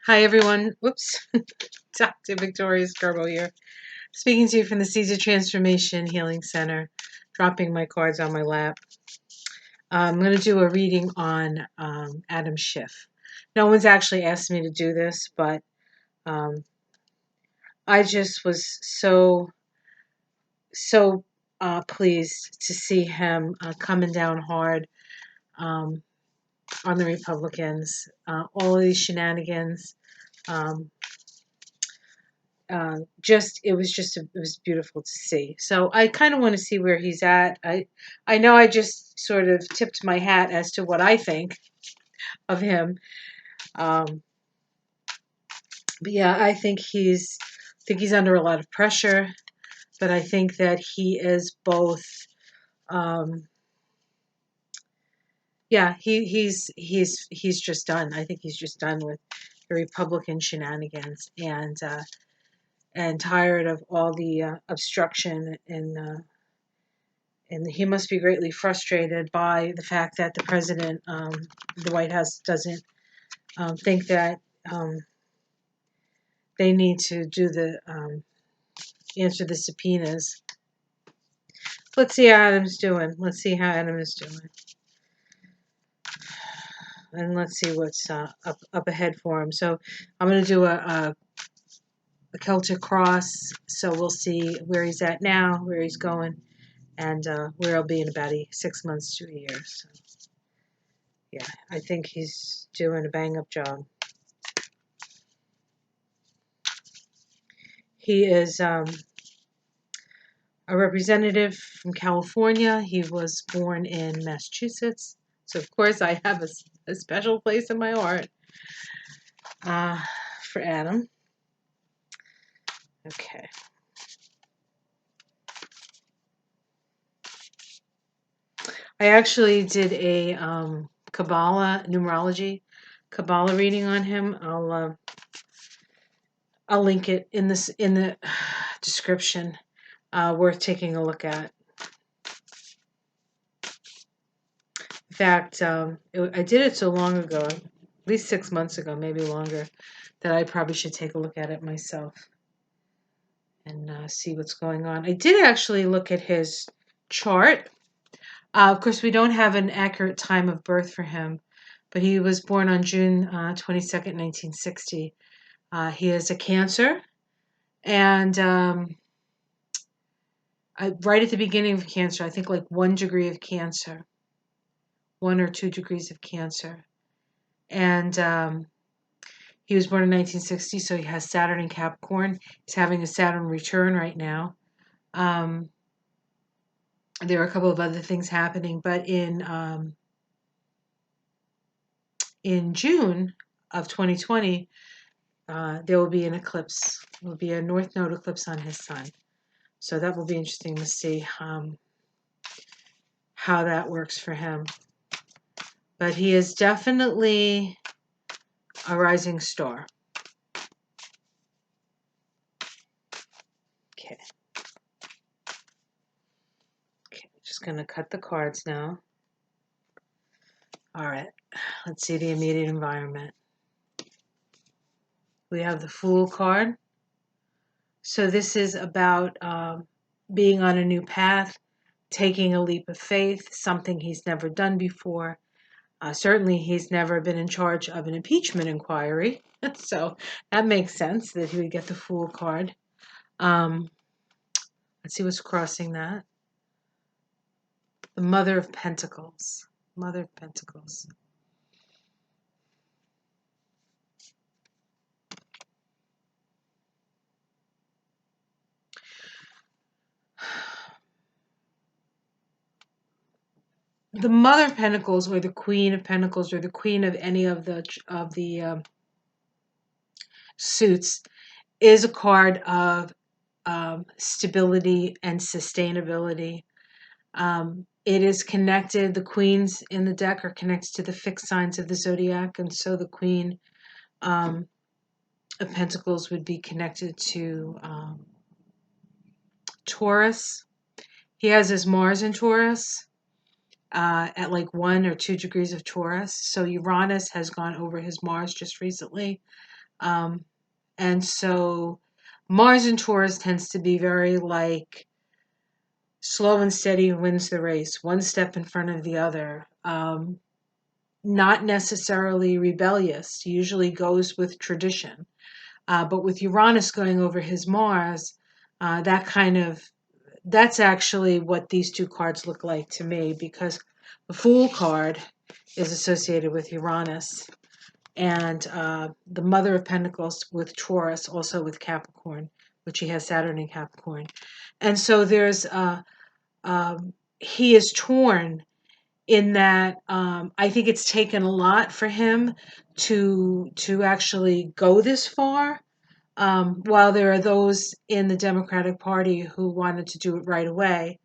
Hi, everyone. Whoops. Dr. Victoria Skirbo here, speaking to you from the Seeds of Transformation Healing Center, dropping my cards on my lap. I'm going to do a reading on Adam Schiff. No one's actually asked me to do this, but um, I just was so pleased to see him coming down hard on the Republicans. All of these shenanigans. Um, it was beautiful to see. So I kind of want to see where he's at. I know I just sort of tipped my hat as to what I think of him. Um, but yeah, I think he's under a lot of pressure, but I think that he is both. Um, yeah, he's just done. I think he's just done with the Republican shenanigans and tired of all the obstruction and he must be greatly frustrated by the fact that the White House doesn't think that they need to do answer the subpoenas. Let's see how Adam's doing. Let's see how Adam is doing, and let's see what's up ahead for him. So I'm going to do a Celtic cross. So we'll see where he's at now, where he's going, and where he'll be in about 6 months to a year. So, yeah, I think he's doing a bang-up job. He is a representative from California. He was born in Massachusetts. So, of course, I have a special place in my heart for Adam. Okay. I actually did a numerology Kabbalah reading on him. I'll link it in the description. Worth taking a look at. In fact, I did it so long ago, at least 6 months ago, maybe longer, that I probably should take a look at it myself and see what's going on. I did actually look at his chart. Of course, we don't have an accurate time of birth for him, but he was born on June 22nd, 1960. He is a Cancer, and right at the beginning of Cancer, I think like 1 degree of Cancer. 1 or 2 degrees of Cancer. And he was born in 1960, so he has Saturn in Capricorn. He's having a Saturn return right now. There are a couple of other things happening, but in June of 2020, there will be an eclipse. There will be a North Node eclipse on his sun. So that will be interesting to see how that works for him. But he is definitely a rising star. Okay. Okay, just going to cut the cards now. All right, let's see the immediate environment. We have the Fool card. So this is about being on a new path, taking a leap of faith, something he's never done before. Certainly he's never been in charge of an impeachment inquiry, so that makes sense that he would get the Fool card. Let's see what's crossing that. The Mother of Pentacles. Mother of Pentacles. The Mother of Pentacles, or the Queen of Pentacles, or the Queen of any of the suits, is a card of stability and sustainability. It is connected. The queens in the deck are connected to the fixed signs of the zodiac, and so the Queen of Pentacles would be connected to Taurus. He has his Mars in Taurus. At like 1 or 2 degrees of Taurus. So Uranus has gone over his Mars just recently. Um, and so Mars in Taurus tends to be very like slow and steady wins the race, one step in front of the other. Not necessarily rebellious, usually goes with tradition. But with Uranus going over his Mars, that's actually what these two cards look like to me, because the Fool card is associated with Uranus, and the Mother of Pentacles with Taurus, also with Capricorn, which he has Saturn in Capricorn. And so he is torn in that I think it's taken a lot for him to actually go this far. While there are those in the Democratic Party who wanted to do it right away,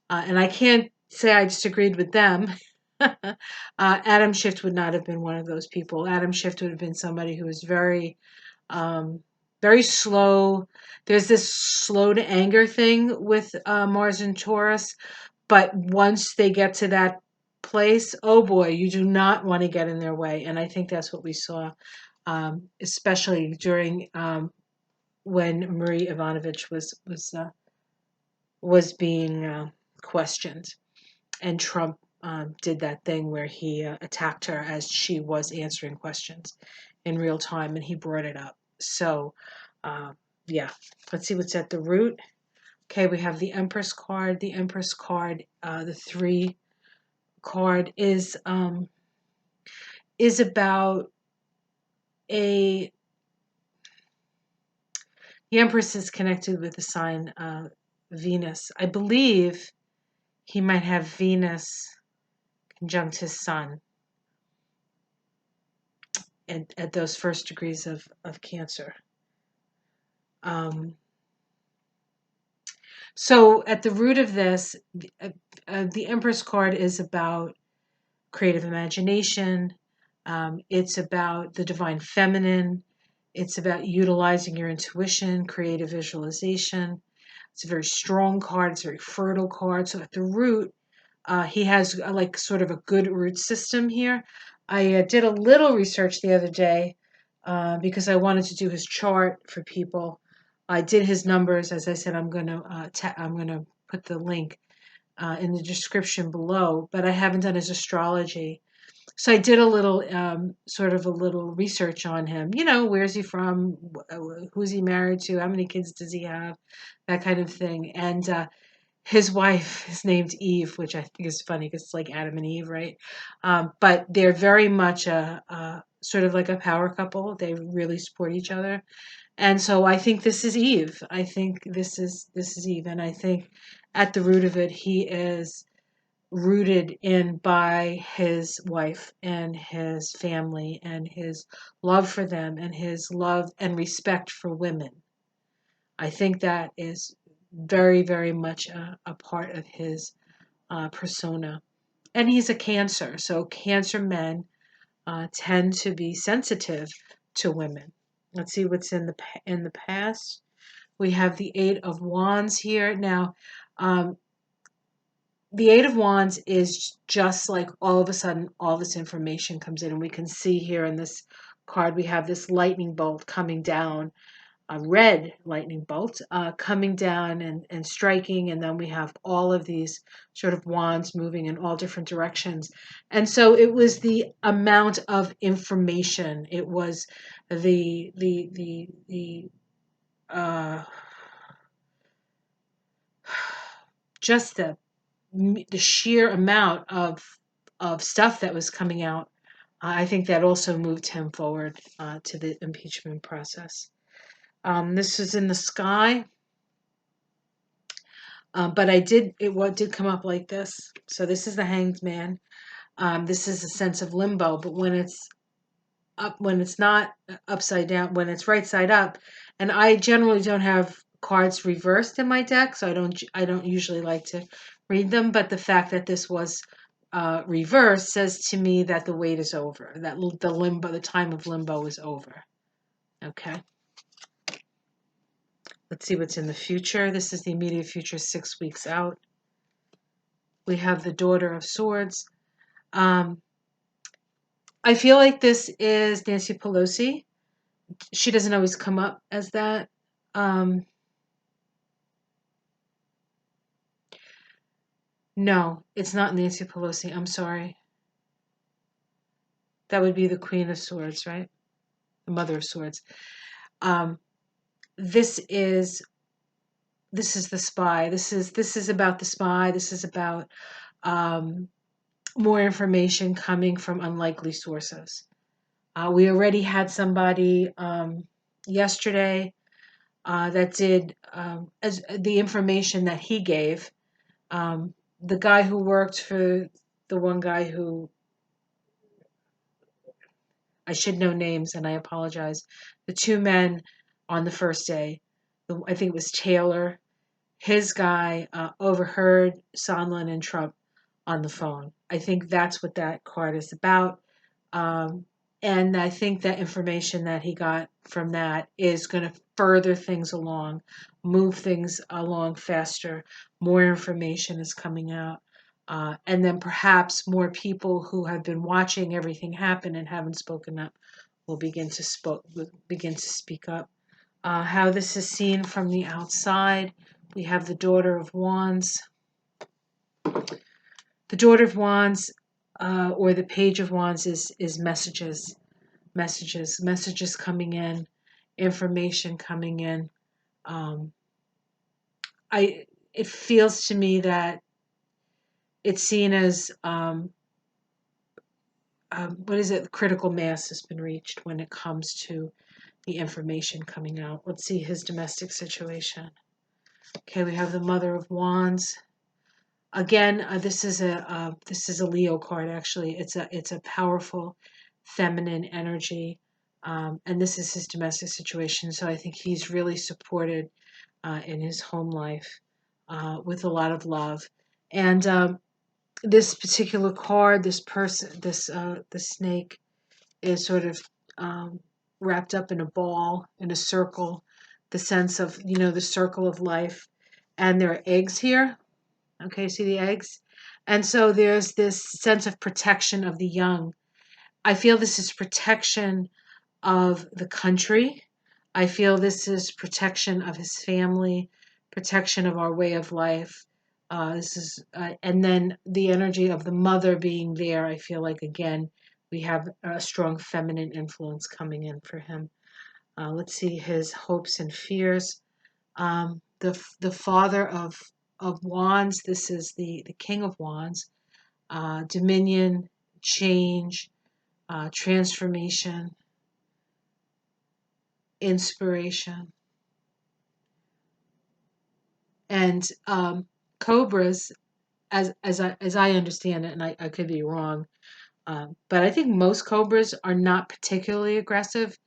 and I can't say I disagreed with them. Adam Schiff would not have been one of those people. Adam Schiff would have been somebody who was um, very slow. There's this slow to anger thing with Mars and Taurus, but once they get to that place, oh boy, you do not want to get in their way. And I think that's what we saw, especially during when Marie Ivanovich was being questioned, and Trump did that thing where he attacked her as she was answering questions in real time, and he brought it up. So, uh, yeah, let's see what's at the root. Okay, we have the Empress card. The Empress card, the 3 card is about a the Empress is connected with the sign Venus. I believe he might have Venus conjunct his sun at those first degrees of Cancer. So at the root of this, the Empress card is about creative imagination. It's about the divine feminine. It's about utilizing your intuition, creative visualization. It's a very strong card. It's a very fertile card. So at the root, he has like sort of a good root system here. I did a little research the other day because I wanted to do his chart for people. I did his numbers. As I said, I'm gonna put the link in the description below, but I haven't done his astrology. So I did a little, sort of a little research on him. You know, where's he from? Who's he married to? How many kids does he have? That kind of thing. And his wife is named Eve, which I think is funny because it's like Adam and Eve, right? But they're very much a sort of like a power couple. They really support each other. And so I think this is Eve. I think this is Eve, and I think at the root of it, he is rooted in by his wife and his family and his love for them and his love and respect for women. I think that is very, very much a part of his persona. And he's a Cancer, so Cancer men tend to be sensitive to women. Let's see what's in the past. We have the 8 of Wands here. Now, the 8 of Wands is just like all of a sudden all this information comes in, and we can see here in this card we have this lightning bolt coming down, a red lightning bolt coming down and striking, and then we have all of these sort of wands moving in all different directions. And so it was the amount of information, it was the just the sheer amount of stuff that was coming out. I think that also moved him forward to the impeachment process. This is in the sky, but what did come up like this. So this is the Hanged Man. This is a sense of limbo, but when it's up, when it's not upside down, when it's right side up, and I generally don't have cards reversed in my deck, so I don't usually like to read them. But the fact that this was reversed says to me that the wait is over, that the time of limbo is over. Okay. Let's see what's in the future. This is the immediate future, 6 weeks out. We have the Daughter of Swords. I feel like this is Nancy Pelosi. She doesn't always come up as that. Um, no, it's not Nancy Pelosi. I'm sorry. That would be the Queen of Swords, right? The Mother of Swords. Um, this is this is the spy. This is about the spy. This is about um, more information coming from unlikely sources. We already had somebody yesterday that did as the information that he gave. Um, the guy who worked for the one guy who I should know names and I apologize. The two men on the first day, I think it was Taylor, his guy overheard Sondland and Trump on the phone. I think that's what that card is about. Um, and I think that information that he got from that is going to further things along, move things along faster. More information is coming out. And then perhaps more people who have been watching everything happen and haven't spoken up will begin to speak up. How this is seen from the outside, we have the Daughter of Wands. The Daughter of Wands, or the Page of Wands, is messages coming in, information coming in. Um, I it feels to me that it's seen as what is it? Critical mass has been reached when it comes to the information coming out. Let's see his domestic situation. Okay, we have the Mother of Wands. Again, this is a Leo card. Actually, it's a powerful feminine energy, and this is his domestic situation. So I think he's really supported in his home life with a lot of love. And this particular card, this person, the snake, is sort of um, wrapped up in a ball, in a circle, the sense of the circle of life, and there are eggs here. Okay, see the eggs? And so there's this sense of protection of the young. I feel this is protection of the country. I feel this is protection of his family, protection of our way of life. And then the energy of the mother being there. I feel like, again, we have a strong feminine influence coming in for him. Let's see his hopes and fears. The father of wands. This is the king of wands. Dominion, change, transformation, inspiration, and cobras. As I understand it, and I could be wrong, but I think most cobras are not particularly aggressive.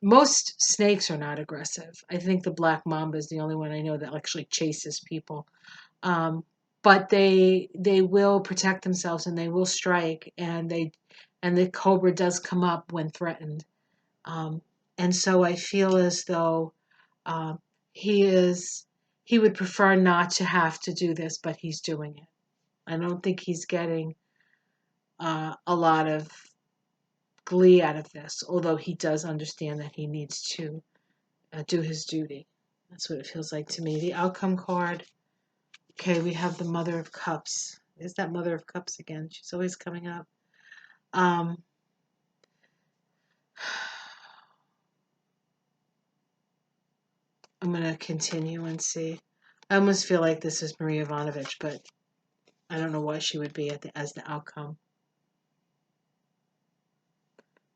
Most snakes are not aggressive. I think the black mamba is the only one I know that actually chases people. Um, but they will protect themselves and they will strike, and the cobra does come up when threatened. Um, and so I feel as though um, he is he would prefer not to have to do this, but he's doing it. I don't think he's getting a lot of glee out of this, although he does understand that he needs to do his duty. That's what it feels like to me. The outcome card. Okay, we have the Mother of Cups. Is that Mother of Cups again? She's always coming up. Um, I'm going to continue and see. I almost feel like this is Maria Ivanovich, but I don't know why she would be as the outcome.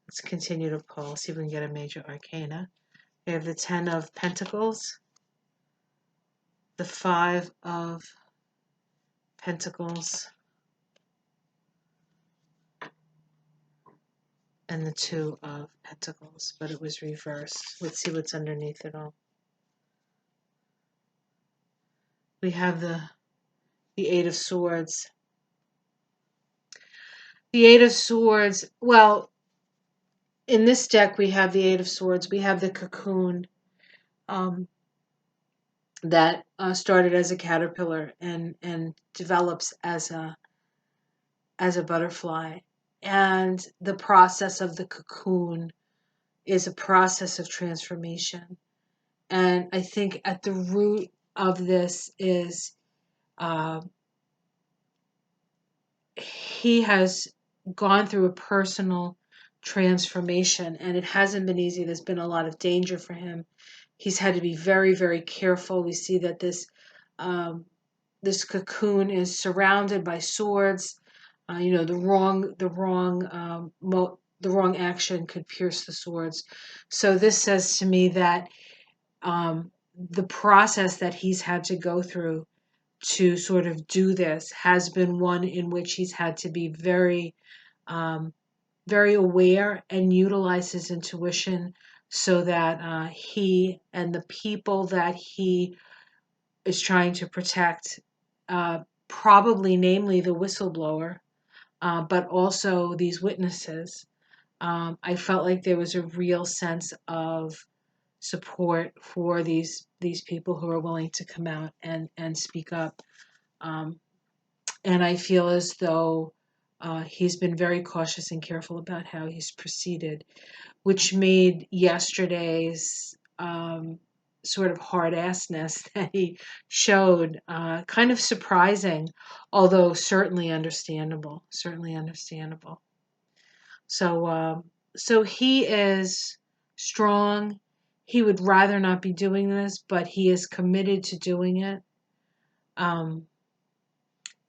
Let's continue to pull, see if we can get a major arcana. We have the Ten of Pentacles, the Five of Pentacles, and the Two of Pentacles, but it was reversed. Let's see what's underneath it all. We have the Eight of Swords. The Eight of Swords, well, in this deck we have the Eight of Swords. We have the cocoon um, that started as a caterpillar and develops as a butterfly. And the process of the cocoon is a process of transformation. And I think at the root of this is uh, he has gone through a personal transformation, and it hasn't been easy. There's been a lot of danger for him. He's had to be very, very careful. We see that um, this cocoon is surrounded by swords. The wrong action could pierce the swords. So this says to me that the process that he's had to go through to sort of do this has been one in which he's had to be very, um, very aware and utilize his intuition so that he and the people that he is trying to protect, probably namely the whistleblower, but also these witnesses. I felt like there was a real sense of support for these people who are willing to come out and speak up. Um, and I feel as though he's been very cautious and careful about how he's proceeded, which made yesterday's sort of hard assness that he showed kind of surprising, although certainly understandable. Certainly understandable. So, so he is strong. He would rather not be doing this, but he is committed to doing it. Um,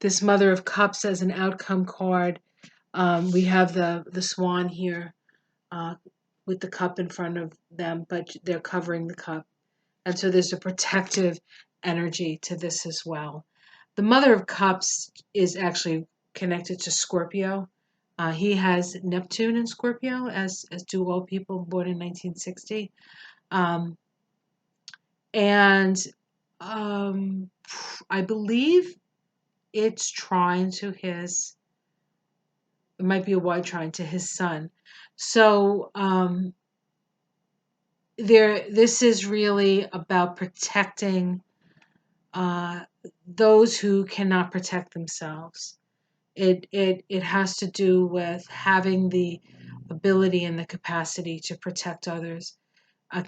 this Mother of Cups as an outcome card. We have the swan here uh, with the cup in front of them, but they're covering the cup. And so there's a protective energy to this as well. The Mother of Cups is actually connected to Scorpio. He has Neptune in Scorpio, as do all people born in 1960. Um, and I believe it's trine to his, it might be a wide trine to his sun. So this is really about protecting uh, those who cannot protect themselves. It has to do with having the ability and the capacity to protect others,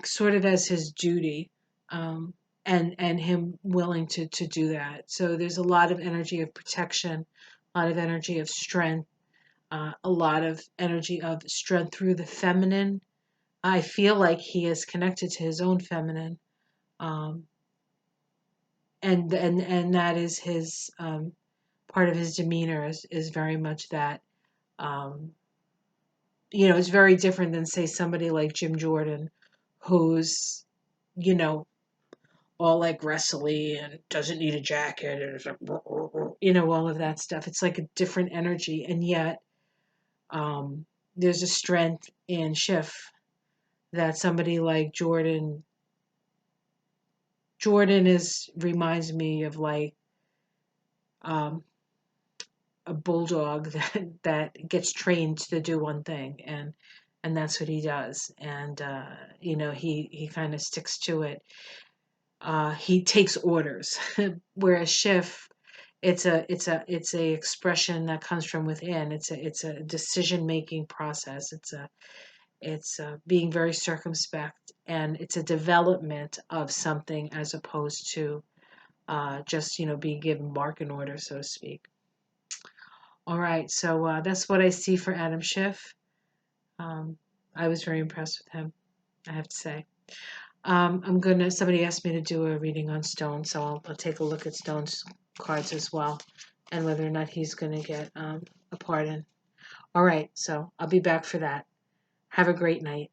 sort of as his duty, um, and him willing to do that. So there's a lot of energy of protection, a lot of energy of strength, a lot of energy of strength through the feminine. I feel like he is connected to his own feminine, um, and that is his part of his demeanor is very much that. Um, it's very different than say somebody like Jim Jordan, who's you know all like wrestly and doesn't need a jacket and it's like all of that stuff. It's like a different energy, and yet um, there's a strength in Schiff that somebody like Jordan is reminds me of like um, a bulldog that gets trained to do one thing, and that's what he does, and he kind of sticks to it. He takes orders, whereas Schiff, it's a expression that comes from within. It's a decision making process. It's being very circumspect, and it's a development of something as opposed to just being given barking orders, so to speak. All right, so that's what I see for Adam Schiff. Um, I was very impressed with him, I have to say. Somebody asked me to do a reading on Stone, so I'll take a look at Stone's cards as well and whether or not he's going to get a pardon. All right, so I'll be back for that. Have a great night.